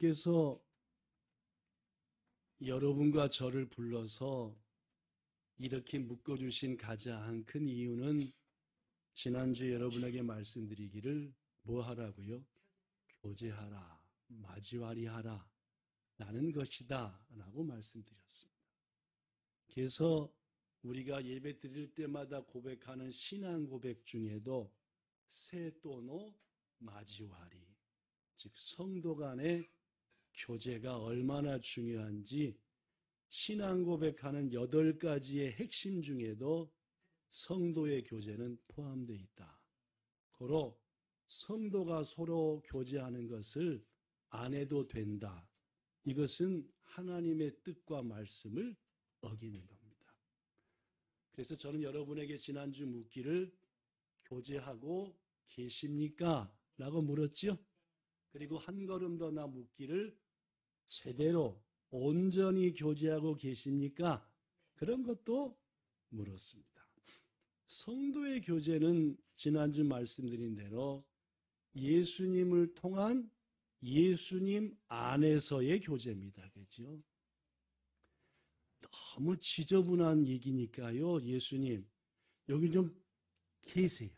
하나님께서 여러분과 저를 불러서 이렇게 묶어주신 가장 큰 이유는 지난주에 여러분에게 말씀드리기를 뭐 하라고요? 교제하라, 마지와리하라 라는 것이다 라고 말씀드렸습니다. 그래서 우리가 예배 드릴 때마다 고백하는 신앙 고백 중에도 세또노 마지와리, 즉 성도 간의 교제가 얼마나 중요한지 신앙 고백하는 8가지의 핵심 중에도 성도의 교제는 포함되어 있다. 고로 성도가 서로 교제하는 것을 안 해도 된다. 이것은 하나님의 뜻과 말씀을 어기는 겁니다. 그래서 저는 여러분에게 지난주 묻기를 교제하고 계십니까? 라고 물었죠. 그리고 한 걸음 더 나 묻기를 제대로 온전히 교제하고 계십니까? 그런 것도 물었습니다. 성도의 교제는 지난주 말씀드린 대로 예수님을 통한 예수님 안에서의 교제입니다. 그렇죠? 너무 지저분한 얘기니까요. 예수님, 여기 좀 계세요.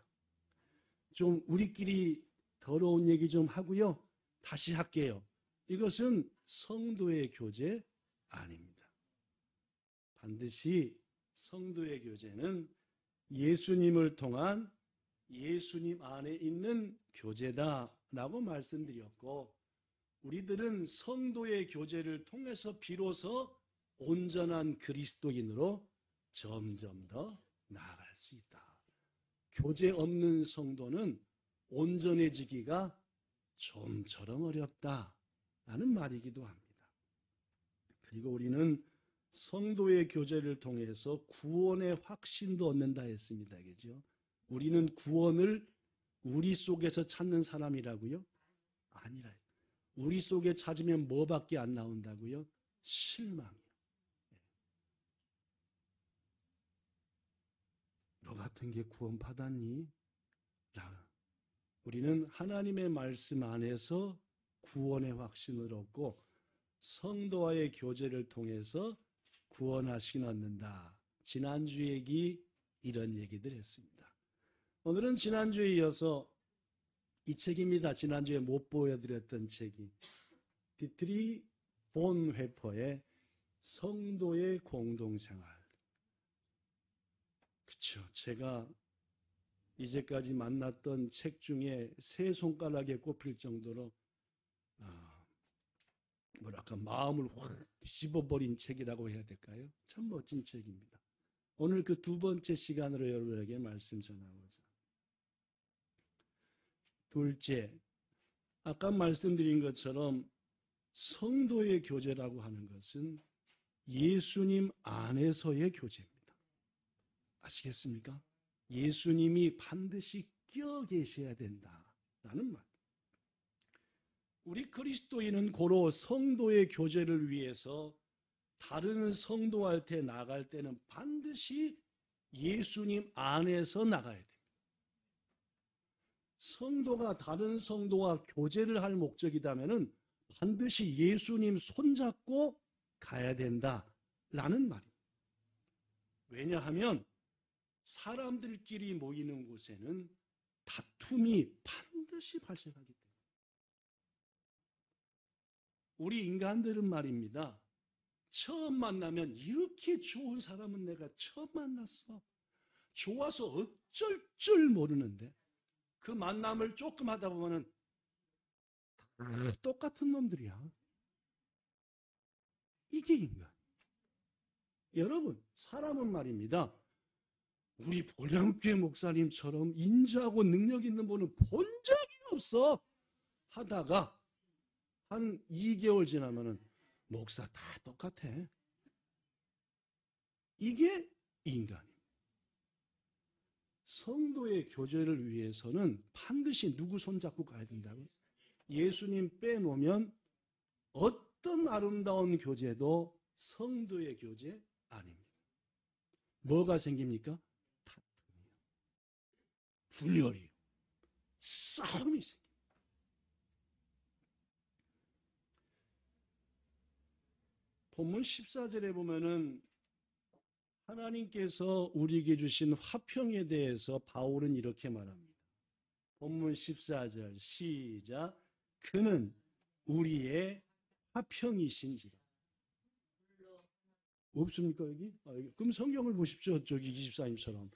좀 우리끼리 더러운 얘기 좀 하고요. 다시 할게요. 이것은 성도의 교제 아닙니다. 반드시 성도의 교제는 예수님을 통한 예수님 안에 있는 교제다라고 말씀드렸고, 우리들은 성도의 교제를 통해서 비로소 온전한 그리스도인으로 점점 더 나아갈 수 있다. 교제 없는 성도는 온전해지기가 좀처럼 어렵다라는 말이기도 합니다. 그리고 우리는 성도의 교제를 통해서 구원의 확신도 얻는다 했습니다. 그죠? 우리는 구원을 우리 속에서 찾는 사람이라고요? 아니라 우리 속에 찾으면 뭐밖에 안 나온다고요? 실망이요. 너 같은 게 구원 받았니? 우리는 하나님의 말씀 안에서 구원의 확신을 얻고 성도와의 교제를 통해서 구원하시긴 얻는다. 지난주 얘기 이런 얘기들 했습니다. 오늘은 지난주에 이어서 이 책입니다. 지난주에 못 보여드렸던 책이 디트리 본 회퍼의 성도의 공동생활. 그렇죠. 제가 이제까지 만났던 책 중에 세 손가락에 꼽힐 정도로 뭐랄까 마음을 확 뒤집어버린 책이라고 해야 될까요? 참 멋진 책입니다. 오늘 그 두 번째 시간으로 여러분에게 말씀 전하고자. 둘째, 아까 말씀드린 것처럼 성도의 교제라고 하는 것은 예수님 안에서의 교제입니다. 아시겠습니까? 예수님이 반드시 껴 계셔야 된다라는 말. 우리 그리스도인은 고로 성도의 교제를 위해서 다른 성도한테 나갈 때는 반드시 예수님 안에서 나가야 됩니다. 성도가 다른 성도와 교제를 할 목적이라면 반드시 예수님 손잡고 가야 된다라는 말입니다. 왜냐하면 사람들끼리 모이는 곳에는 다툼이 반드시 발생하기 때문에. 우리 인간들은 말입니다. 처음 만나면 이렇게 좋은 사람은 내가 처음 만났어. 좋아서 어쩔 줄 모르는데 그 만남을 조금 하다 보면은 다 똑같은 놈들이야. 이게 인간. 여러분, 사람은 말입니다. 우리 보령교회 목사님처럼 인자하고 능력 있는 분은 본 적이 없어. 하다가 한 2개월 지나면은 목사 다 똑같아. 이게 인간입니다. 성도의 교제를 위해서는 반드시 누구 손잡고 가야 된다고요? 예수님 빼놓으면 어떤 아름다운 교제도 성도의 교제 아닙니다. 뭐가 생깁니까? 다툼이요. 분열이요. 싸움이 생깁니다. 본문 14절에 보면은 하나님께서 우리에게 주신 화평에 대해서 바울은 이렇게 말합니다. 본문 14절 시작. 그는 우리의 화평이신지라. 없습니까 여기? 그럼 성경을 보십시오. 저기 24님처럼.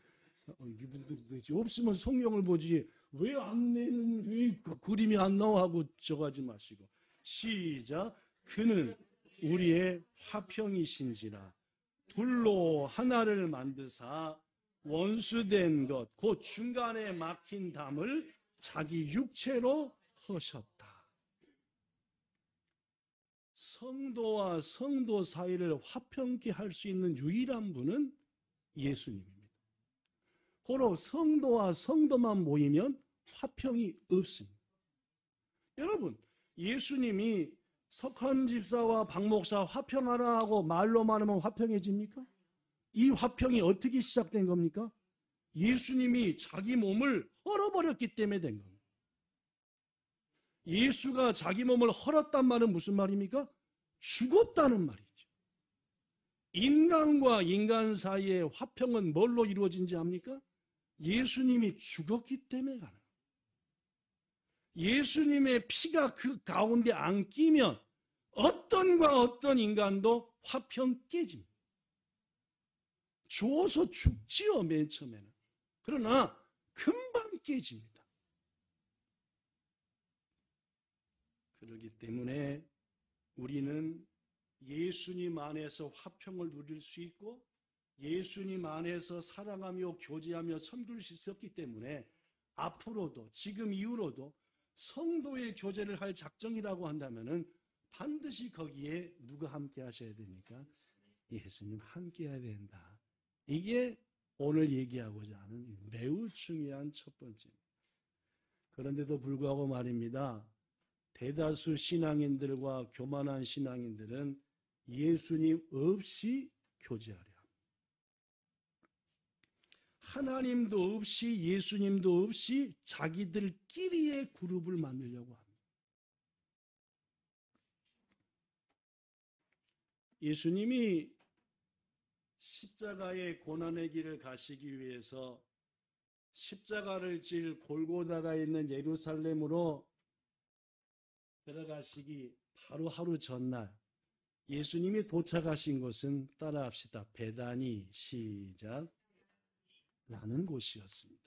없으면 성경을 보지 왜 안 내는 왜 그림이 안 나와 하고 저가지 마시고 시작. 그는 우리의 화평이신지라. 둘로 하나를 만드사 원수된 것 곧 중간에 막힌 담을 자기 육체로 하셨다. 성도와 성도 사이를 화평케 할 수 있는 유일한 분은 예수님입니다. 고로 성도와 성도만 모이면 화평이 없습니다. 여러분, 예수님이 석환 집사와 박 목사 화평하라 하고 말로만 하면 화평해집니까? 이 화평이 어떻게 시작된 겁니까? 예수님이 자기 몸을 헐어버렸기 때문에 된 겁니다. 예수가 자기 몸을 헐었단 말은 무슨 말입니까? 죽었다는 말이죠. 인간과 인간 사이의 화평은 뭘로 이루어진지 압니까? 예수님이 죽었기 때문에 가는 거예요. 예수님의 피가 그 가운데 안 끼면 어떤과 어떤 인간도 화평 깨집니다. 죽어서 죽지요, 맨 처음에는. 그러나 금방 깨집니다. 그렇기 때문에 우리는 예수님 안에서 화평을 누릴 수 있고 예수님 안에서 사랑하며 교제하며 섬길 수 있었기 때문에 앞으로도 지금 이후로도 성도의 교제를 할 작정이라고 한다면은 반드시 거기에 누가 함께 하셔야 됩니까? 예수님 함께 해야 된다. 이게 오늘 얘기하고자 하는 매우 중요한 첫 번째입니다. 그런데도 불구하고 말입니다. 대다수 신앙인들과 교만한 신앙인들은 예수님 없이 교제하려 합니다. 하나님도 없이 예수님도 없이 자기들끼리의 그룹을 만들려고 합니다. 예수님이 십자가의 고난의 길을 가시기 위해서 십자가를 질 골고다가 있는 예루살렘으로 들어가시기 바로 하루 전날 예수님이 도착하신 곳은 따라합시다. 베다니 시작 라는 곳이었습니다.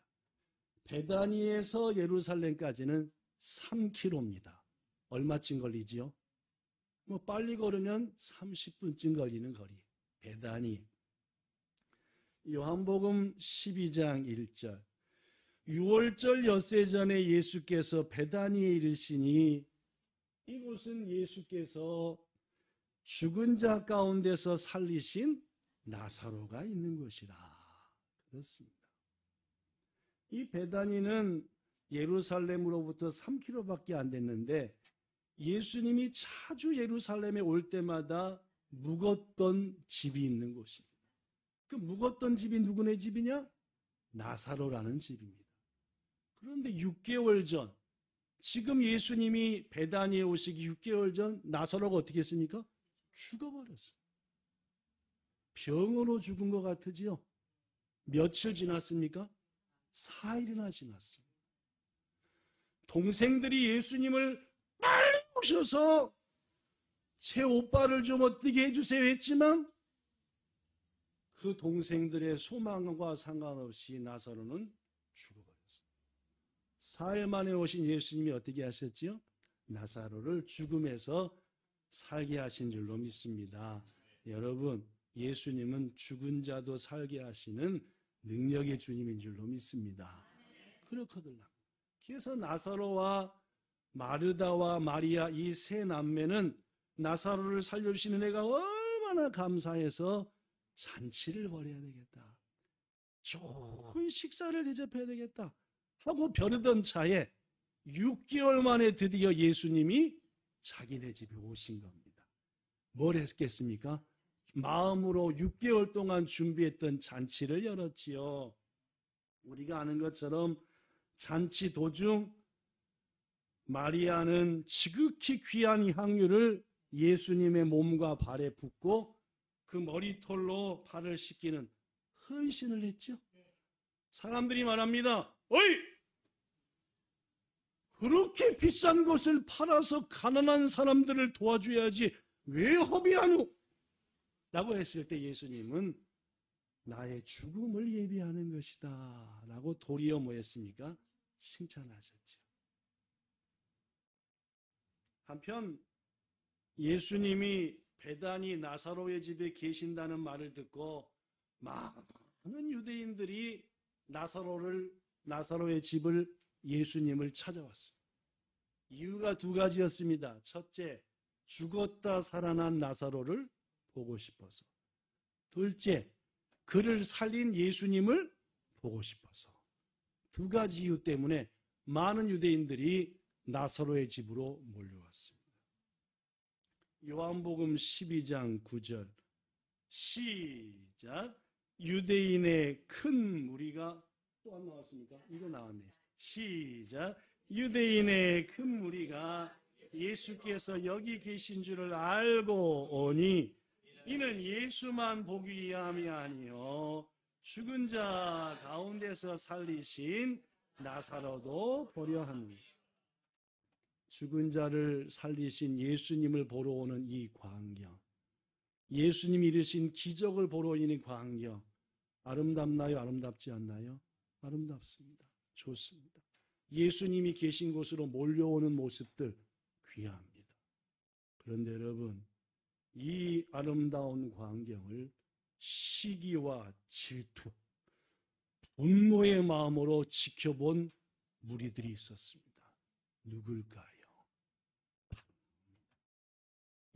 베다니에서 예루살렘까지는 3km입니다. 얼마쯤 걸리지요? 빨리 걸으면 30분쯤 걸리는 거리. 베다니. 요한복음 12장 1절. 6월절 엿새 전에 예수께서 베다니에 이르시니 이곳은 예수께서 죽은 자 가운데서 살리신 나사로가 있는 곳이라. 그렇습니다. 이 베다니는 예루살렘으로부터 3km밖에 안 됐는데 예수님이 자주 예루살렘에 올 때마다 묵었던 집이 있는 곳입니다. 그 묵었던 집이 누구네 집이냐? 나사로라는 집입니다. 그런데 6개월 전, 지금 예수님이 베다니에 오시기 6개월 전 나사로가 어떻게 했습니까? 죽어버렸어요. 병으로 죽은 것 같으지요? 며칠 지났습니까? 4일이나 지났습니다. 동생들이 예수님을 빨리 오셔서 제 오빠를 좀 어떻게 해주세요 했지만 그 동생들의 소망과 상관없이 나사로는 죽어버렸어요. 4일 만에 오신 예수님이 어떻게 하셨지요? 나사로를 죽음에서 살게 하신 줄로 믿습니다. 여러분, 예수님은 죽은 자도 살게 하시는 능력의 주님인 줄로 믿습니다. 그렇거든요. 그래서 나사로와 마르다와 마리아 이 세 남매는 나사로를 살려주시는 애가 얼마나 감사해서 잔치를 벌여야 되겠다. 좋은 식사를 대접해야 되겠다. 하고 벼르던 차에 6개월 만에 드디어 예수님이 자기네 집에 오신 겁니다. 뭘 했겠습니까? 마음으로 6개월 동안 준비했던 잔치를 열었지요. 우리가 아는 것처럼 잔치 도중 마리아는 지극히 귀한 향유를 예수님의 몸과 발에 붓고 그 머리털로 발을 씻기는 헌신을 했죠. 사람들이 말합니다. 어이! 그렇게 비싼 것을 팔아서 가난한 사람들을 도와줘야지 왜 허비하노? 라고 했을 때 예수님은 나의 죽음을 예비하는 것이다 라고 도리어 뭐 했습니까? 칭찬하셨죠. 한편 예수님이 베다니 나사로의 집에 계신다는 말을 듣고 많은 유대인들이 나사로의 집을 예수님을 찾아왔습니다. 이유가 두 가지였습니다. 첫째, 죽었다 살아난 나사로를 보고 싶어서. 둘째, 그를 살린 예수님을 보고 싶어서. 두 가지 이유 때문에 많은 유대인들이 나사로의 집으로 몰려왔습니다. 요한복음 12장 9절 시작. 유대인의 큰 무리가 또 안 나왔습니까? 이거 나왔네. 시작. 유대인의 큰 무리가 예수께서 여기 계신 줄을 알고 오니 이는 예수만 보기 위함이 아니요 죽은 자 가운데서 살리신 나사로도 보려 합니다. 죽은 자를 살리신 예수님을 보러 오는 이 광경, 예수님이 이루신 기적을 보러 오는 광경, 아름답나요? 아름답지 않나요? 아름답습니다. 좋습니다. 예수님이 계신 곳으로 몰려오는 모습들 귀합니다. 그런데 여러분, 이 아름다운 광경을 시기와 질투, 분노의 마음으로 지켜본 무리들이 있었습니다. 누굴까요?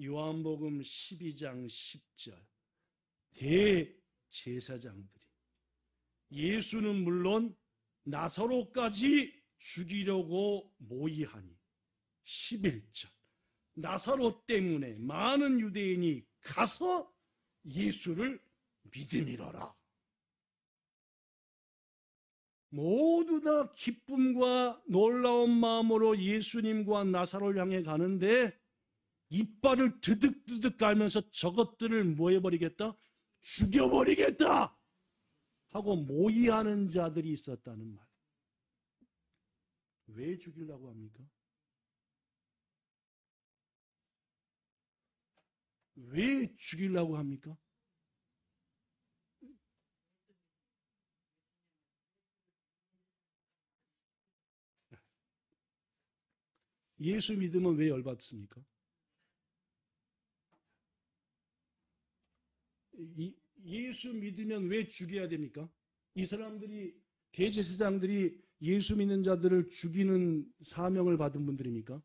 요한복음 12장 10절 대제사장들이 예수는 물론 나사로까지 죽이려고 모의하니 11절 나사로 때문에 많은 유대인이 가서 예수를 믿음이로라. 모두 다 기쁨과 놀라운 마음으로 예수님과 나사로를 향해 가는데 이빨을 드득드득 깔면서 저것들을 뭐 해버리겠다? 죽여버리겠다! 하고 모의하는 자들이 있었다는 말. 왜 죽이려고 합니까? 왜 죽이려고 합니까? 예수 믿으면 왜 열받습니까? 예수 믿으면 왜 죽여야 됩니까? 이 사람들이, 대제사장들이 예수 믿는 자들을 죽이는 사명을 받은 분들입니까?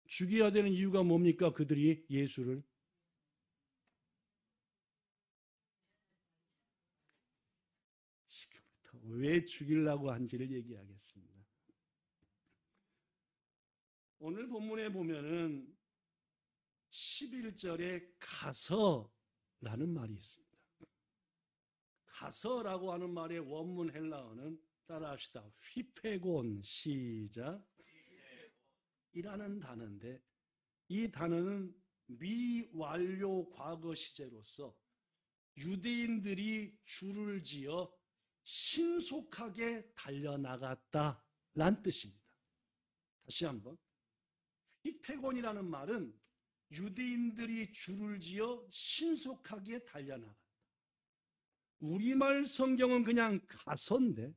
죽여야 되는 이유가 뭡니까? 그들이 예수를 지금부터 왜 죽이려고 한지를 얘기하겠습니다. 오늘 본문에 보면은 11절에 가서라는 말이 있습니다. 가서라고 하는 말의 원문 헬라어는 따라합시다. 휘페곤 시작 이라는 단어인데 이 단어는 미완료 과거 시제로서 유대인들이 줄을 지어 신속하게 달려나갔다란 뜻입니다. 다시 한번 휘페곤이라는 말은 유대인들이 줄을 지어 신속하게 달려나갔다. 우리말 성경은 그냥 가서인데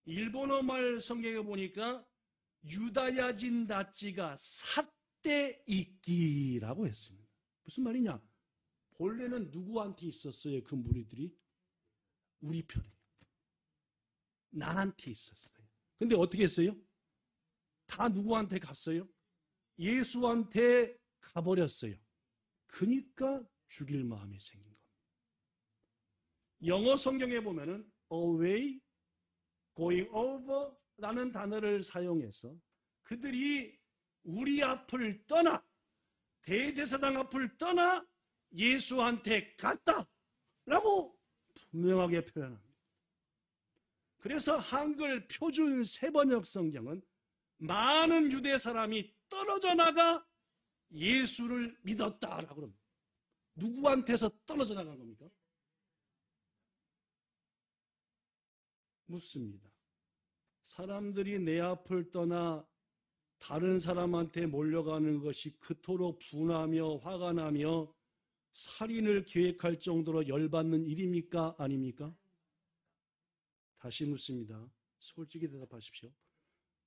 일본어 말 성경에 보니까 유다야진 다찌가 삿대 있기라고 했습니다. 무슨 말이냐? 본래는 누구한테 있었어요? 그 무리들이? 우리 편에. 나한테 있었어요. 근데 어떻게 했어요? 다 누구한테 갔어요? 예수한테 가버렸어요. 그러니까 죽일 마음이 생긴 겁니다. 영어 성경에 보면은 away, going over 라는 단어를 사용해서 그들이 우리 앞을 떠나 대제사장 앞을 떠나 예수한테 갔다 라고 분명하게 표현합니다. 그래서 한글 표준 세번역 성경은 많은 유대 사람이 떨어져 나가 예수를 믿었다라고 그럽니다. 누구한테서 떨어져 나간 겁니까? 묻습니다. 사람들이 내 앞을 떠나 다른 사람한테 몰려가는 것이 그토록 분하며 화가 나며 살인을 계획할 정도로 열받는 일입니까? 아닙니까? 다시 묻습니다. 솔직히 대답하십시오.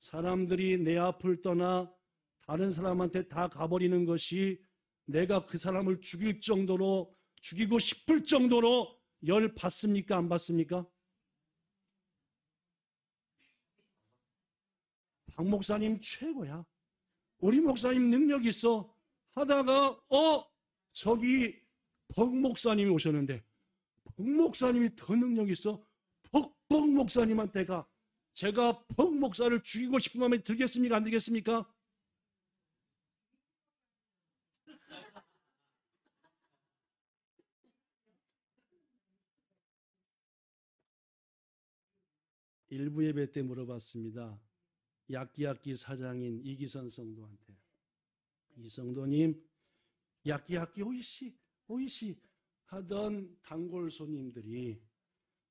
사람들이 내 앞을 떠나 다른 사람한테 다 가버리는 것이 내가 그 사람을 죽일 정도로, 죽이고 싶을 정도로 열 받습니까? 안 받습니까? 박 목사님 최고야. 우리 목사님 능력 있어. 하다가 저기 박 목사님이 오셨는데 박 목사님이 더 능력 있어. 박 목사님한테 가. 제가 박 목사를 죽이고 싶은 마음에 들겠습니까? 안 들겠습니까? 일부 예배 때 물어봤습니다. 약기약기 사장인 이기선 성도한테. 이 성도님, 약기약기 오이씨 하던 단골 손님들이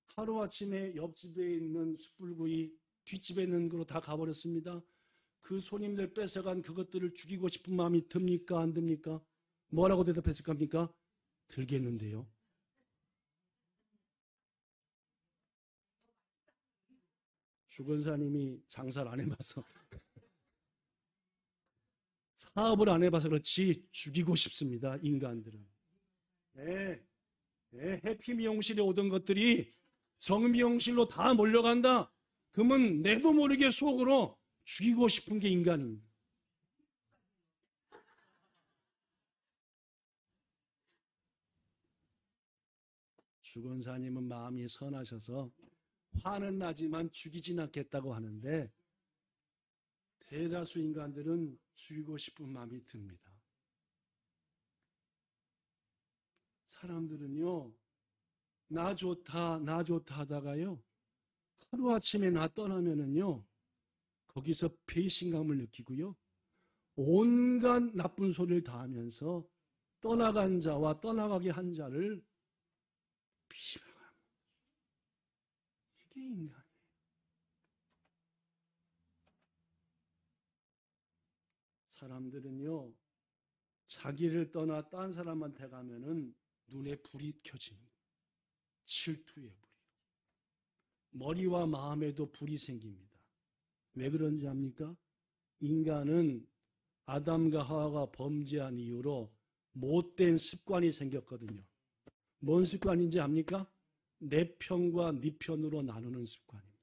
하루아침에 옆집에 있는 숯불구이, 뒷집에 있는 거로 다 가버렸습니다. 그 손님들 뺏어간 그것들을 죽이고 싶은 마음이 듭니까? 안 듭니까? 뭐라고 대답했을 겁니까? 들겠는데요. 주권사님이 장사를 안 해봐서 사업을 안 해봐서 그렇지 죽이고 싶습니다. 인간들은. 해피미용실에 오던 것들이 정미용실로 다 몰려간다. 그러면 내도 모르게 속으로 죽이고 싶은 게 인간입니다. 주권사님은 마음이 선하셔서 화는 나지만 죽이진 않겠다고 하는데 대다수 인간들은 죽이고 싶은 마음이 듭니다. 사람들은요, 나 좋다 하다가요, 하루아침에 나 떠나면은요, 거기서 배신감을 느끼고요, 온갖 나쁜 소리를 다 하면서 떠나간 자와 떠나가게 한 자를 비방합니다. 이게 인간이에요. 사람들은요, 자기를 떠나 딴 사람한테 가면은 눈에 불이 켜집니다. 질투의 불이. 머리와 마음에도 불이 생깁니다. 왜 그런지 압니까? 인간은 아담과 하와가 범죄한 이후로 못된 습관이 생겼거든요. 뭔 습관인지 압니까? 내 편과 네 편으로 나누는 습관입니다.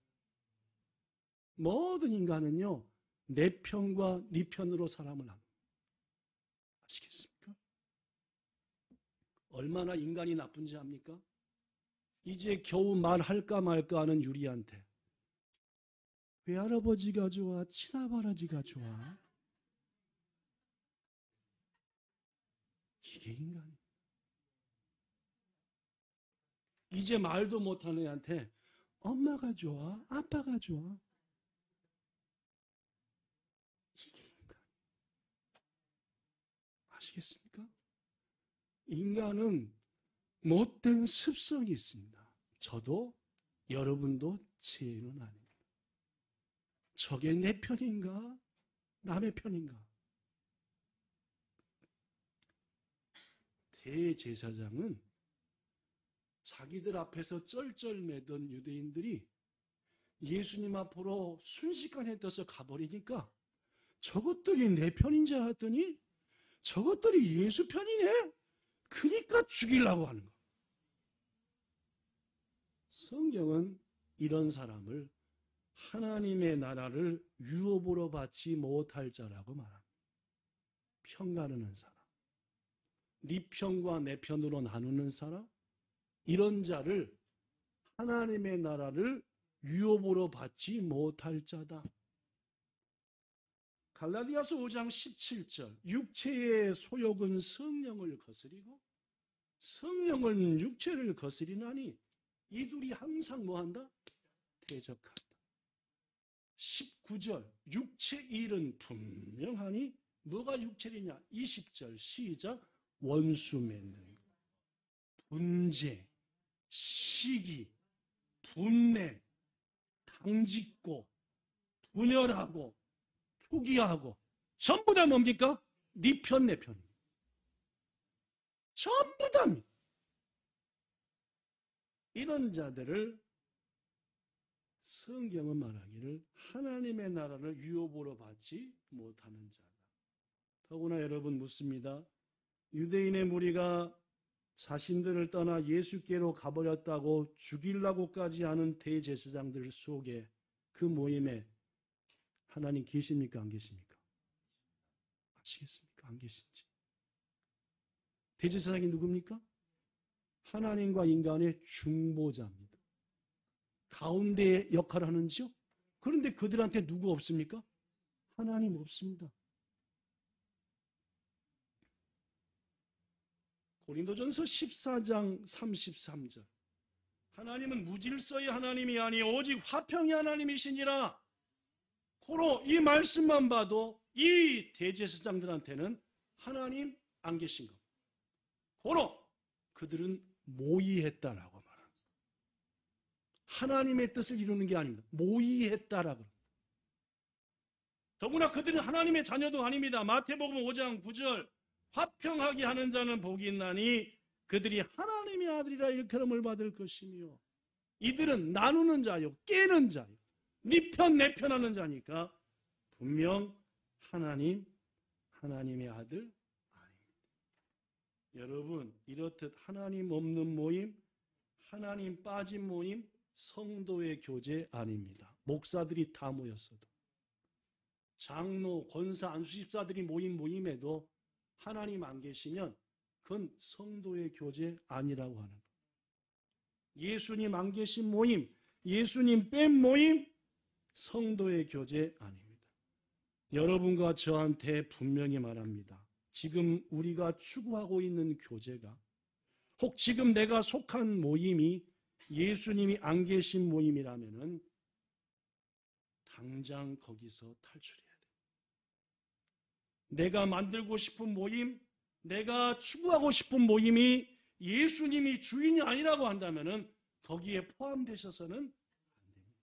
모든 인간은요, 내 편과 네 편으로 사람을 나눕니다. 아시겠습니까? 얼마나 인간이 나쁜지 압니까? 이제 겨우 말할까 말까 하는 유리한테 외할아버지가 좋아, 친할아버지가 좋아. 이게 인간이에요. 이제 말도 못하는 애한테 엄마가 좋아, 아빠가 좋아. 이게 인간. 아시겠습니까? 인간은 못된 습성이 있습니다. 저도 여러분도 죄는 아닙니다. 저게 내 편인가? 남의 편인가? 대제사장은 자기들 앞에서 쩔쩔매던 유대인들이 예수님 앞으로 순식간에 떠서 가버리니까 저것들이 내 편인 줄 알았더니 저것들이 예수 편이네? 그러니까 죽이려고 하는 거. 성경은 이런 사람을 하나님의 나라를 유업으로 받지 못할 자라고 말합니다. 편 가르는 사람, 네 편과 내 편으로 나누는 사람, 이런 자를 하나님의 나라를 유업으로 받지 못할 자다. 갈라디아서 5장 17절, 육체의 소욕은 성령을 거스리고 성령은 육체를 거스리나니 이 둘이 항상 뭐한다? 대적한다. 19절, 육체 일은 분명하니 뭐가 육체이냐? 20절 시작. 원수 맺는 것, 분쟁, 시기, 분냄, 당짓고, 분열하고, 투기하고, 전부 다 뭡니까? 네 편, 내 편. 전부 다. 이런 자들을 성경은 말하기를 하나님의 나라를 유업으로 받지 못하는 자다. 더구나 여러분 묻습니다. 유대인의 무리가 자신들을 떠나 예수께로 가버렸다고 죽이려고까지 하는 대제사장들 속에 그 모임에 하나님 계십니까? 안 계십니까? 아시겠습니까? 안 계신지. 대제사장이 누굽니까? 하나님과 인간의 중보자입니다. 가운데 역할을 하는지요? 그런데 그들한테 누구 없습니까? 하나님 없습니다. 고린도전서 14장 33절. 하나님은 무질서의 하나님이 아니요 오직 화평의 하나님이시니라. 고로 이 말씀만 봐도 이 대제사장들한테는 하나님 안 계신 것. 고로 그들은 모의했다라고 말합니다. 하나님의 뜻을 이루는 게 아닙니다. 모의했다라고. 더구나 그들은 하나님의 자녀도 아닙니다. 마태복음 5장 9절. 화평하게 하는 자는 복이 있나니 그들이 하나님의 아들이라 일컬음을 받을 것이며, 이들은 나누는 자요 깨는 자요 네 편 내 편 하는 자니까 분명 하나님의 아들 아닙니다. 여러분, 이렇듯 하나님 없는 모임, 하나님 빠진 모임, 성도의 교제 아닙니다. 목사들이 다 모였어도, 장로, 권사, 안수집사들이 모임에도 하나님 안 계시면 그건 성도의 교제 아니라고 하는 거예요. 예수님 안 계신 모임, 예수님 뺀 모임, 성도의 교제 아닙니다. 여러분과 저한테 분명히 말합니다. 지금 우리가 추구하고 있는 교제가, 혹 지금 내가 속한 모임이 예수님이 안 계신 모임이라면은 당장 거기서 탈출해야 돼요. 내가 만들고 싶은 모임, 내가 추구하고 싶은 모임이 예수님이 주인이 아니라고 한다면은 거기에 포함되셔서는 안 됩니다.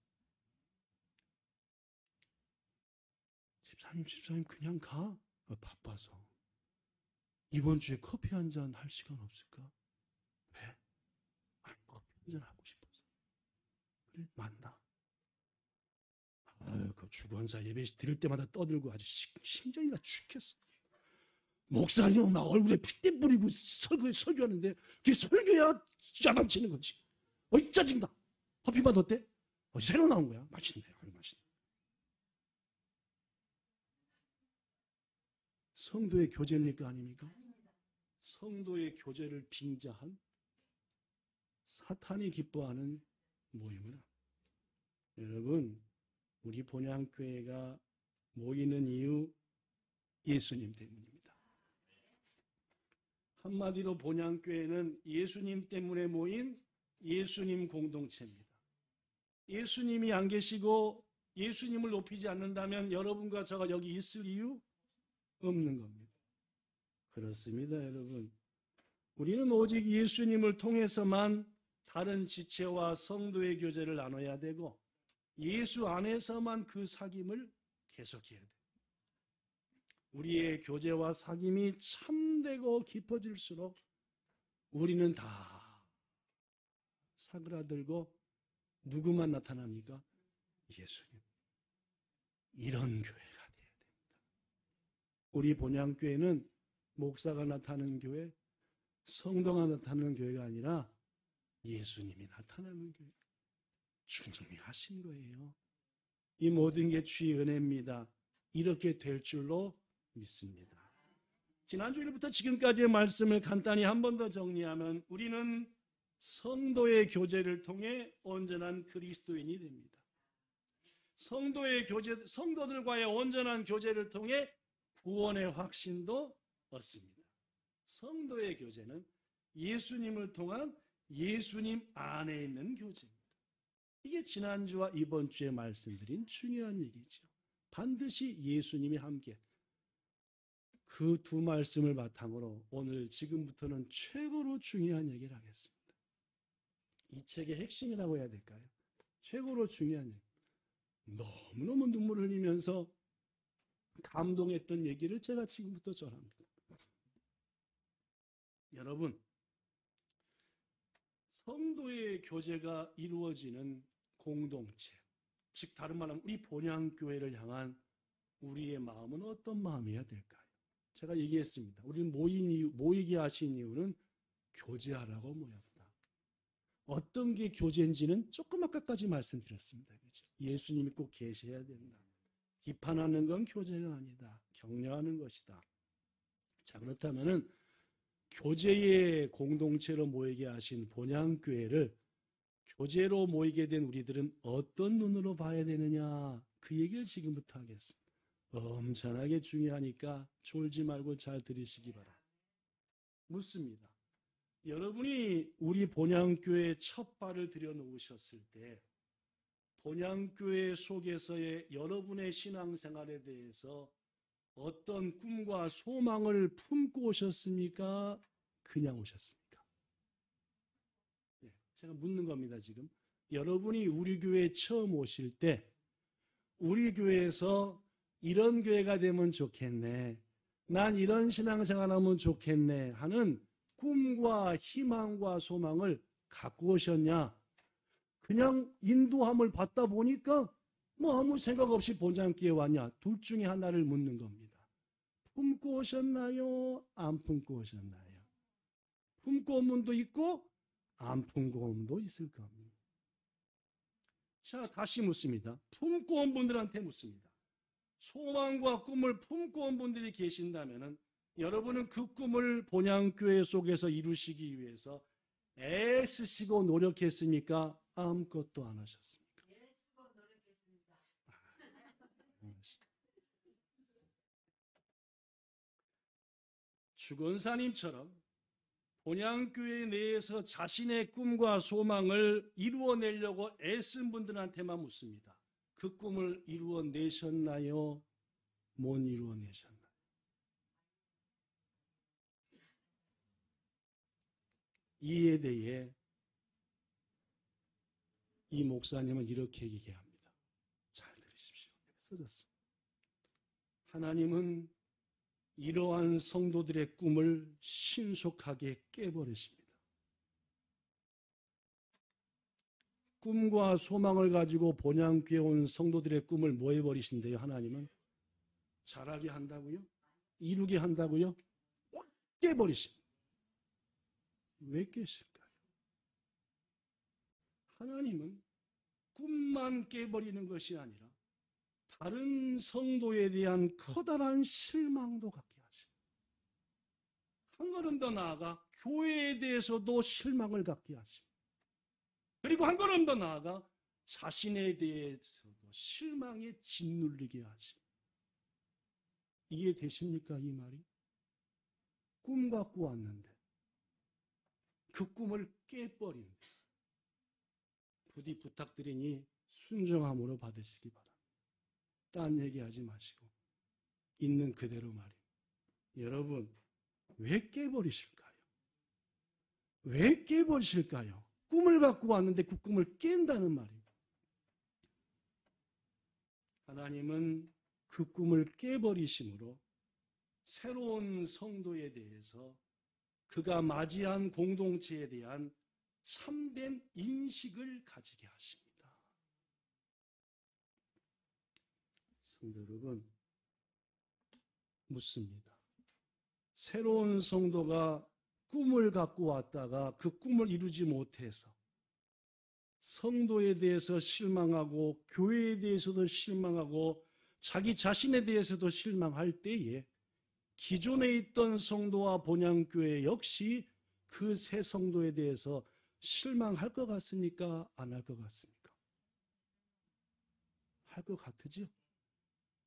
집사님 그냥 가? 바빠서. 이번 주에 커피 한 잔 할 시간 없을까? 왜? 아니, 커피 한 잔 하고 싶어서. 그래, 만나. 그 주권사 예배 드릴 때마다 떠들고 아주 심장이 다 죽겠어. 목사님은 막 얼굴에 핏대 뿌리고 설교하는데 그게 설교야 야단치는 거지. 어이 짜증나. 커피 맛 어때? 새로 나온 거야. 맛있네. 맛있네. 성도의 교제입니까? 아닙니까? 성도의 교제를 빙자한 사탄이 기뻐하는 모임은, 여러분, 우리 본향교회가 모이는 이유 예수님 때문입니다. 한마디로 본향교회는 예수님 때문에 모인 예수님 공동체입니다. 예수님이 안 계시고 예수님을 높이지 않는다면 여러분과 저가 여기 있을 이유 없는 겁니다. 그렇습니다, 여러분. 우리는 오직 예수님을 통해서만 다른 지체와 성도의 교제를 나눠야 되고, 예수 안에서만 그 사귐을 계속해야 돼요. 우리의 교제와 사귐이 참되고 깊어질수록 우리는 다 사그라들고 누구만 나타납니까? 예수님. 이런 교회가 돼야 됩니다. 우리 본향교회는 목사가 나타나는 교회, 성도가 나타나는 교회가 아니라 예수님이 나타나는 교회. 주님이 하신 거예요. 이 모든 게 주의 은혜입니다. 이렇게 될 줄로 믿습니다. 지난주 일부터 지금까지의 말씀을 간단히 한 번 더 정리하면 우리는 성도의 교제를 통해 온전한 그리스도인이 됩니다. 성도들과의 온전한 교제를 통해 구원의 확신도 얻습니다. 성도의 교제는 예수님을 통한 예수님 안에 있는 교제입니다. 이게 지난주와 이번 주에 말씀드린 중요한 얘기죠. 반드시 예수님이 함께, 그 두 말씀을 바탕으로 오늘 지금부터는 최고로 중요한 얘기를 하겠습니다. 이 책의 핵심이라고 해야 될까요? 최고로 중요한 얘기. 너무너무 눈물을 흘리면서 감동했던 얘기를 제가 지금부터 전합니다. 여러분, 성도의 교제가 이루어지는 공동체, 즉 다른 말하면 우리 본향교회를 향한 우리의 마음은 어떤 마음이어야 될까요? 제가 얘기했습니다. 우리는 모이게 하신 이유는 교제하라고 모였다. 어떤 게 교제인지는 조금 아까까지 말씀드렸습니다. 그렇죠? 예수님이 꼭 계셔야 된다. 비판하는 건 교제가 아니다. 격려하는 것이다. 자, 그렇다면은 교제의 공동체로 모이게 하신 본향교회를 교제로 모이게 된 우리들은 어떤 눈으로 봐야 되느냐, 그 얘기를 지금부터 하겠습니다. 엄청나게 중요하니까 졸지 말고 잘 들으시기 바랍니다. 묻습니다. 여러분이 우리 본향교회에 첫 발을 들여놓으셨을 때 본향교회 속에서의 여러분의 신앙생활에 대해서 어떤 꿈과 소망을 품고 오셨습니까? 그냥 오셨습니까? 네, 제가 묻는 겁니다, 지금. 여러분이 우리 교회에 처음 오실 때 우리 교회에서 이런 교회가 되면 좋겠네, 난 이런 신앙생활하면 좋겠네 하는 꿈과 희망과 소망을 갖고 오셨냐? 그냥 인도함을 받다 보니까 뭐 아무 생각 없이 본장교회에 왔냐? 둘 중에 하나를 묻는 겁니다. 품고 오셨나요? 안 품고 오셨나요? 품고 온 분도 있고 안 품고 온 분도 있을 겁니다. 자, 다시 묻습니다. 품고 온 분들한테 묻습니다. 소망과 꿈을 품고 온 분들이 계신다면 여러분은 그 꿈을 본향교회 속에서 이루시기 위해서 애쓰시고 노력했습니까? 아무것도 안 하셨습니까? 주권사님처럼 본향교회 내에서 자신의 꿈과 소망을 이루어내려고 애쓴 분들한테만 묻습니다. 그 꿈을 이루어내셨나요? 못 이루어내셨나요? 이에 대해 이 목사님은 이렇게 얘기합니다. 잘 들으십시오. 써졌습니다. 하나님은 이러한 성도들의 꿈을 신속하게 깨버리십니다. 꿈과 소망을 가지고 본향교회에 온 성도들의 꿈을 뭐 해버리신대요? 하나님은 자라게 한다고요? 이루게 한다고요? 깨버리십니다. 왜 깨실까요? 하나님은 꿈만 깨버리는 것이 아니라 다른 성도에 대한 커다란 실망도 갖게 하십니다. 한 걸음 더 나아가 교회에 대해서도 실망을 갖게 하십니다. 그리고 한 걸음 더 나아가 자신에 대해서도 실망에 짓눌리게 하십니다. 이해되십니까, 이 말이? 꿈 갖고 왔는데 그 꿈을 깨버립니다. 부디 부탁드리니 순종함으로 받으시기 바랍니다. 딴 얘기하지 마시고 있는 그대로 말입니다. 여러분, 왜 깨버리실까요? 왜 깨버리실까요? 꿈을 갖고 왔는데 그 꿈을 깬다는 말입니다. 하나님은 그 꿈을 깨버리심으로 새로운 성도에 대해서 그가 맞이한 공동체에 대한 참된 인식을 가지게 하십니다. 성도 여러분, 묻습니다. 새로운 성도가 꿈을 갖고 왔다가 그 꿈을 이루지 못해서 성도에 대해서 실망하고 교회에 대해서도 실망하고 자기 자신에 대해서도 실망할 때에 기존에 있던 성도와 본향교회 역시 그 새 성도에 대해서 실망할 것 같습니까? 안 할 것 같습니까? 할 것 같으죠?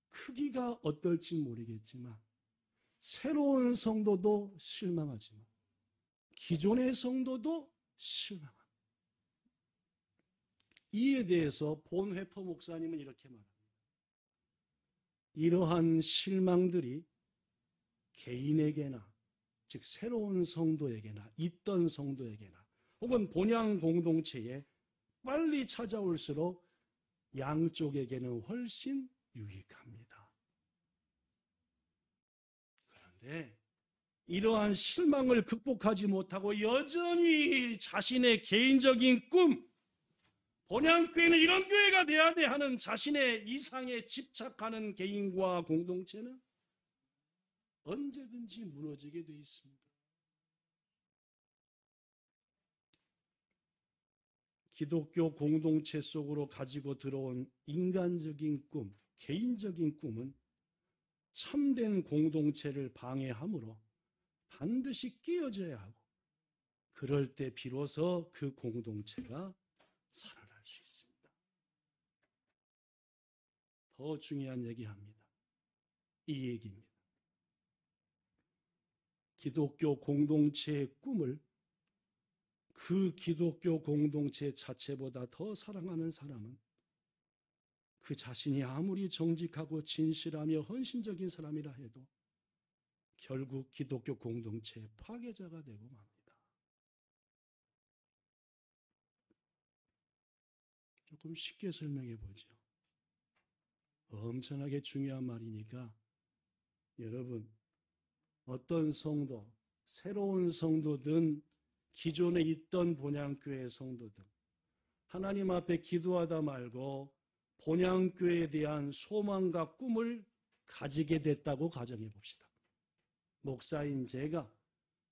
크기가 어떨지 모르겠지만 새로운 성도도 실망하지만 기존의 성도도 실망합니다. 이에 대해서 본회포 목사님은 이렇게 말합니다. 이러한 실망들이 개인에게나, 즉 새로운 성도에게나, 있던 성도에게나, 혹은 본향 공동체에 빨리 찾아올수록 양쪽에게는 훨씬 유익합니다. 그런데 이러한 실망을 극복하지 못하고 여전히 자신의 개인적인 꿈, 본향교회는 이런 교회가 돼야 돼 하는 자신의 이상에 집착하는 개인과 공동체는 언제든지 무너지게 돼 있습니다. 기독교 공동체 속으로 가지고 들어온 인간적인 꿈, 개인적인 꿈은 참된 공동체를 방해하므로 반드시 깨어져야 하고, 그럴 때 비로소 그 공동체가 살아날 수 있습니다. 더 중요한 얘기합니다. 이 얘기입니다. 기독교 공동체의 꿈을 그 기독교 공동체 자체보다 더 사랑하는 사람은 그 자신이 아무리 정직하고 진실하며 헌신적인 사람이라 해도 결국 기독교 공동체의 파괴자가 되고 맙니다. 조금 쉽게 설명해 보죠. 엄청나게 중요한 말이니까 여러분, 어떤 성도, 새로운 성도든 기존에 있던 본향교회 성도든 하나님 앞에 기도하다 말고 본향교회에 대한 소망과 꿈을 가지게 됐다고 가정해 봅시다. 목사인 제가,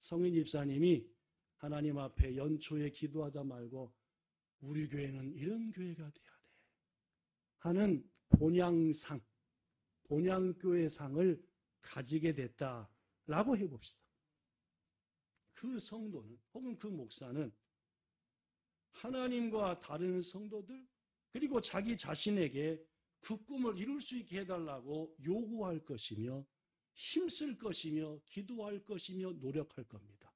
성인 집사님이 하나님 앞에 연초에 기도하다 말고 우리 교회는 이런 교회가 돼야 돼 하는 본향상, 본향교회 상을 가지게 됐다라고 해봅시다. 그 성도는 혹은 그 목사는 하나님과 다른 성도들 그리고 자기 자신에게 그 꿈을 이룰 수 있게 해달라고 요구할 것이며 힘쓸 것이며 기도할 것이며 노력할 겁니다.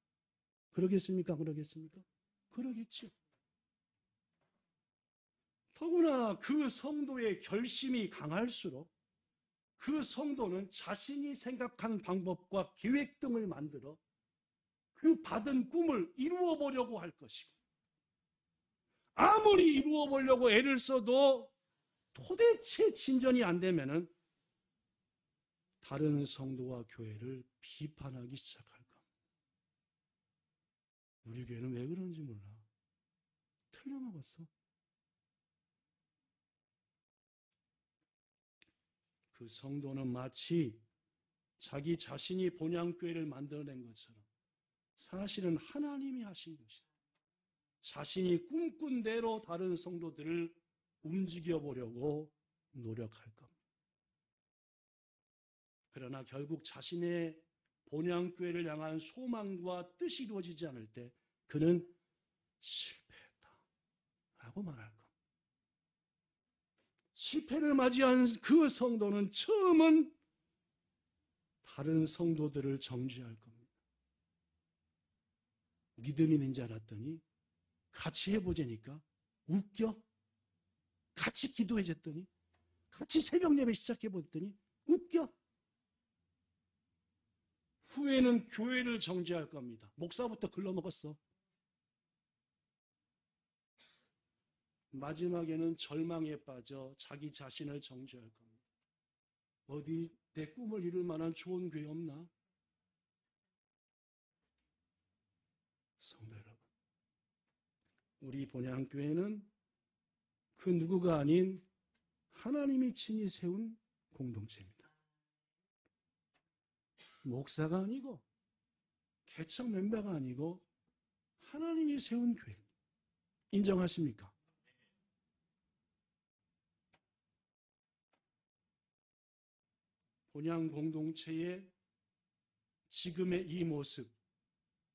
그러겠습니까? 그러겠습니까? 그러겠죠. 더구나 그 성도의 결심이 강할수록 그 성도는 자신이 생각한 방법과 계획 등을 만들어 그 받은 꿈을 이루어 보려고 할 것이고, 아무리 이루어 보려고 애를 써도 도대체 진전이 안 되면은 다른 성도와 교회를 비판하기 시작할 겁니다. 우리 교회는 왜 그런지 몰라. 틀려먹었어. 그 성도는 마치 자기 자신이 본향교회를 만들어낸 것처럼 사실은 하나님이 하신 것이다. 자신이 꿈꾼 대로 다른 성도들을 움직여 보려고 노력할 겁니다. 그러나 결국 자신의 본향교회를 향한 소망과 뜻이 이루어지지 않을 때 그는 실패했다라고 말할 겁니다. 실패를 맞이한 그 성도는 처음은 다른 성도들을 정죄할 겁니다. 믿음이 있는 줄 알았더니 같이 해보자니까 웃겨? 같이 기도해줬더니 같이 새벽 예배 시작해봤더니 웃겨? 후에는 교회를 정죄할 겁니다. 목사부터 글러먹었어. 마지막에는 절망에 빠져 자기 자신을 정죄할 겁니다. 어디 내 꿈을 이룰 만한 좋은 교회 없나? 성도 여러분, 우리 본향교회는 그 누구가 아닌 하나님이 친히 세운 공동체입니다. 목사가 아니고 개척 멤버가 아니고 하나님이 세운 교회. 인정하십니까? 본향 공동체의 지금의 이 모습,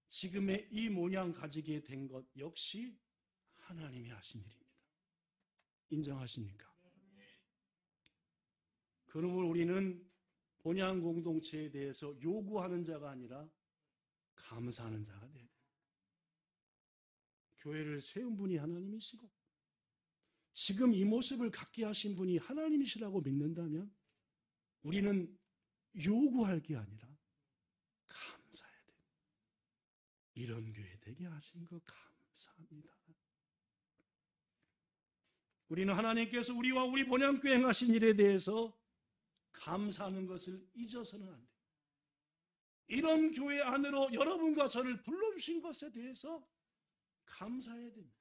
지금의 이 모양 가지게 된 것 역시 하나님이 하신 일입니다. 인정하십니까? 그러므로 우리는 본향 공동체에 대해서 요구하는 자가 아니라 감사하는 자가 돼야 돼요. 교회를 세운 분이 하나님이시고 지금 이 모습을 갖게 하신 분이 하나님이시라고 믿는다면 우리는 요구할 게 아니라 이런 교회 되게 하신 거 감사합니다. 우리는 하나님께서 우리와 우리 본향교회 행하신 일에 대해서 감사하는 것을 잊어서는 안 돼요. 이런 교회 안으로 여러분과 저를 불러주신 것에 대해서 감사해야 됩니다.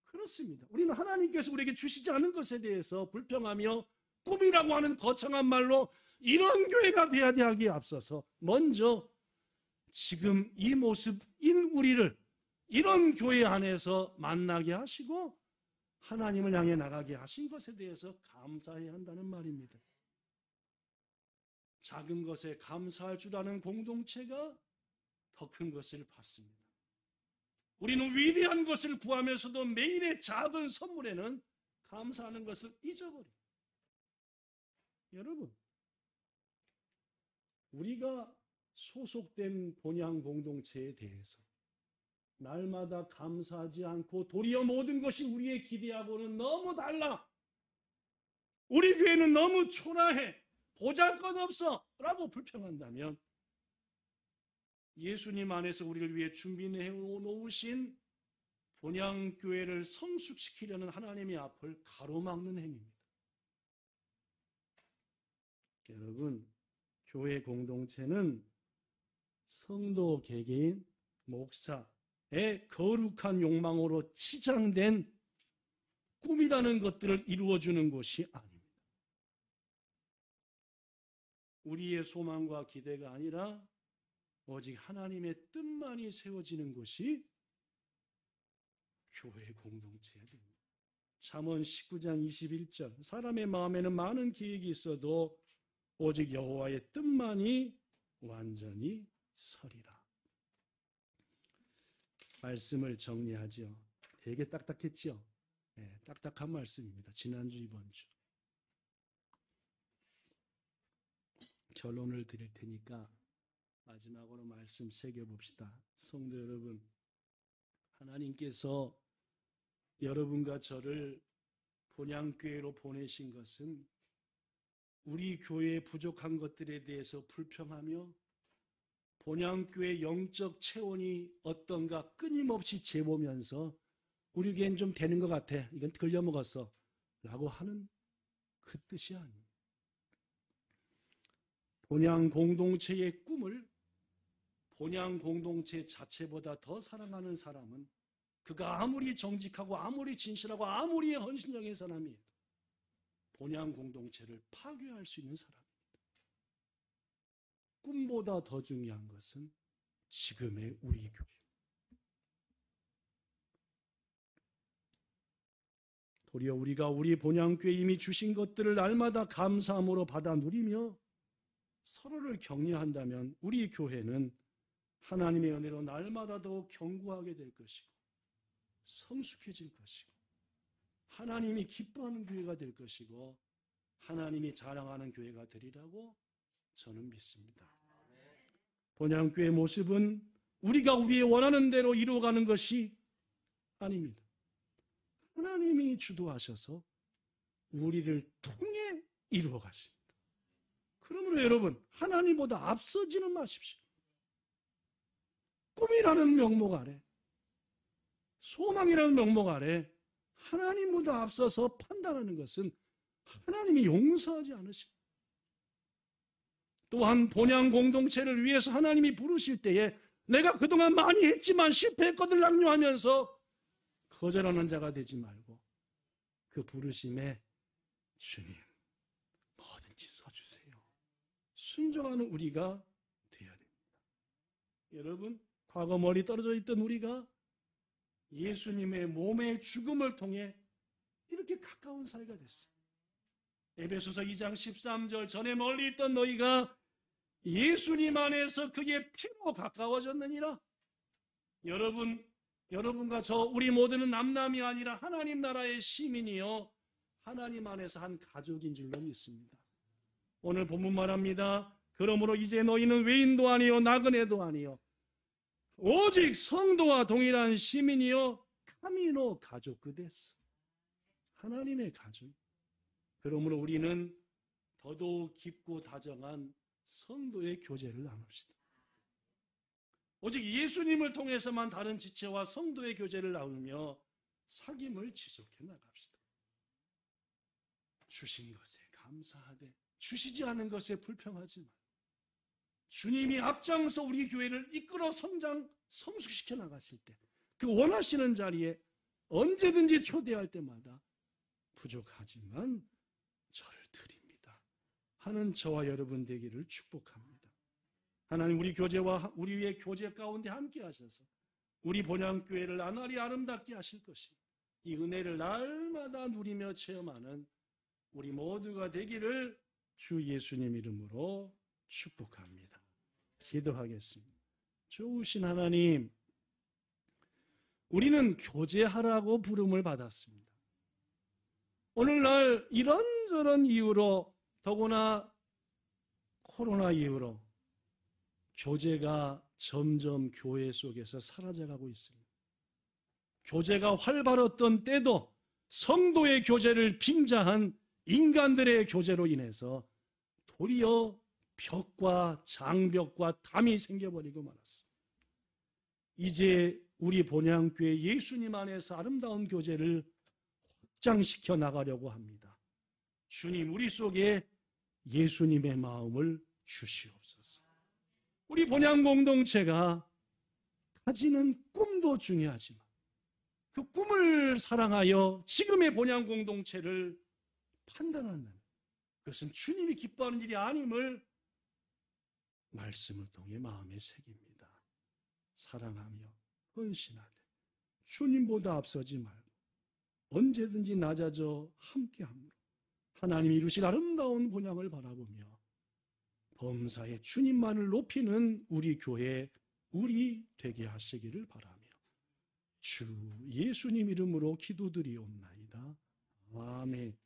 그렇습니다. 우리는 하나님께서 우리에게 주시지 않은 것에 대해서 불평하며 꿈이라고 하는 거창한 말로 이런 교회가 되어야 하기에 앞서서 먼저 지금 이 모습인 우리를 이런 교회 안에서 만나게 하시고 하나님을 향해 나가게 하신 것에 대해서 감사해야 한다는 말입니다. 작은 것에 감사할 줄 아는 공동체가 더 큰 것을 받습니다. 우리는 위대한 것을 구하면서도 매일의 작은 선물에는 감사하는 것을 잊어버립니다. 여러분, 우리가 소속된 본향 공동체에 대해서 날마다 감사하지 않고 도리어 모든 것이 우리의 기대하고는 너무 달라. 우리 교회는 너무 초라해. 보잘것없어 라고 불평한다면 예수님 안에서 우리를 위해 준비해 놓으신 본향교회를 성숙시키려는 하나님의 앞을 가로막는 행위입니다. 여러분, 교회 공동체는 성도 개개인, 목사의 거룩한 욕망으로 치장된 꿈이라는 것들을 이루어주는 곳이 아닙니다. 우리의 소망과 기대가 아니라 오직 하나님의 뜻만이 세워지는 곳이 교회 공동체야 됩니다. 잠언 19장 21절 사람의 마음에는 많은 계획이 있어도 오직 여호와의 뜻만이 완전히 서리라. 말씀을 정리하죠. 되게 딱딱했죠. 네, 딱딱한 말씀입니다. 지난주 이번주 결론을 드릴 테니까 마지막으로 말씀 새겨봅시다. 성도 여러분, 하나님께서 여러분과 저를 본향교회로 보내신 것은 우리 교회에 부족한 것들에 대해서 불평하며 본향교회 영적 체온이 어떤가 끊임없이 재보면서 우리 교회는 좀 되는 것 같아. 이건 걸려먹었어. 라고 하는 그 뜻이 아닙니다. 본향 공동체의 꿈을 본향 공동체 자체보다 더 사랑하는 사람은 그가 아무리 정직하고 아무리 진실하고 아무리 헌신적인 사람이어도 본향 공동체를 파괴할 수 있는 사람입니다. 꿈보다 더 중요한 것은 지금의 우리 교회. 도리어 우리가 우리 본향교회 이미 주신 것들을 날마다 감사함으로 받아 누리며 서로를 격려한다면 우리 교회는 하나님의 은혜로 날마다 더 견고하게 될 것이고 성숙해질 것이고 하나님이 기뻐하는 교회가 될 것이고 하나님이 자랑하는 교회가 되리라고 저는 믿습니다. 본향교회의 모습은 우리가 우리의 원하는 대로 이루어가는 것이 아닙니다. 하나님이 주도하셔서 우리를 통해 이루어가십니다. 그러므로 여러분, 하나님보다 앞서지는 마십시오. 꿈이라는 명목 아래, 소망이라는 명목 아래 하나님보다 앞서서 판단하는 것은 하나님이 용서하지 않으십니다. 또한 본향 공동체를 위해서 하나님이 부르실 때에 내가 그동안 많이 했지만 실패했거든 랑뇨하면서 거절하는 자가 되지 말고 그 부르심에 주님 뭐든지 써주세요. 순종하는 우리가 되어야 됩니다. 여러분, 과거 멀리 떨어져 있던 우리가 예수님의 몸의 죽음을 통해 이렇게 가까운 사이가 됐어요. 에베소서 2장 13절 전에 멀리 있던 너희가 예수님 안에서 그의 피로 가까워졌느니라. 여러분과 저 우리 모두는 남남이 아니라 하나님 나라의 시민이요 하나님 안에서 한 가족인 줄로 믿습니다. 오늘 본문 말합니다. 그러므로 이제 너희는 외인도 아니요 나그네도 아니요 오직 성도와 동일한 시민이요 카미노 가족 그데스 하나님의 가족. 그러므로 우리는 더더욱 깊고 다정한 성도의 교제를 나눕시다. 오직 예수님을 통해서만 다른 지체와 성도의 교제를 나누며 사귐을 지속해 나갑시다. 주신 것에 감사하되 주시지 않은 것에 불평하지 말고 주님이 앞장서 우리 교회를 이끌어 성숙시켜 나가실 때 그 원하시는 자리에 언제든지 초대할 때마다 부족하지만 저를 드립니다 하는 저와 여러분 되기를 축복합니다. 하나님 우리 교제와 우리의 교제 가운데 함께 하셔서 우리 본향교회를 나날이 아름답게 하실 것입니다. 이 은혜를 날마다 누리며 체험하는 우리 모두가 되기를 주 예수님 이름으로 축복합니다. 기도하겠습니다. 좋으신 하나님, 우리는 교제하라고 부름을 받았습니다. 오늘날 이런저런 이유로 더구나 코로나 이후로 교제가 점점 교회 속에서 사라져가고 있습니다. 교제가 활발했던 때도 성도의 교제를 빙자한 인간들의 교제로 인해서 도리어 벽과 장벽과 담이 생겨버리고 말았습니다. 이제 우리 본향교회 예수님 안에서 아름다운 교제를 확장시켜 나가려고 합니다. 주님, 우리 속에 예수님의 마음을 주시옵소서. 우리 본향 공동체가 가지는 꿈도 중요하지만 그 꿈을 사랑하여 지금의 본향 공동체를 판단하는 그것은 주님이 기뻐하는 일이 아님을 말씀을 통해 마음에 새깁니다. 사랑하며 헌신하되 주님보다 앞서지 말고 언제든지 낮아져 함께함으로 하나님이 이루실 아름다운 본향을 바라보며 범사에 주님만을 높이는 우리 교회, 우리 되게 하시기를 바라며 주 예수님 이름으로 기도드리옵나이다. 아멘.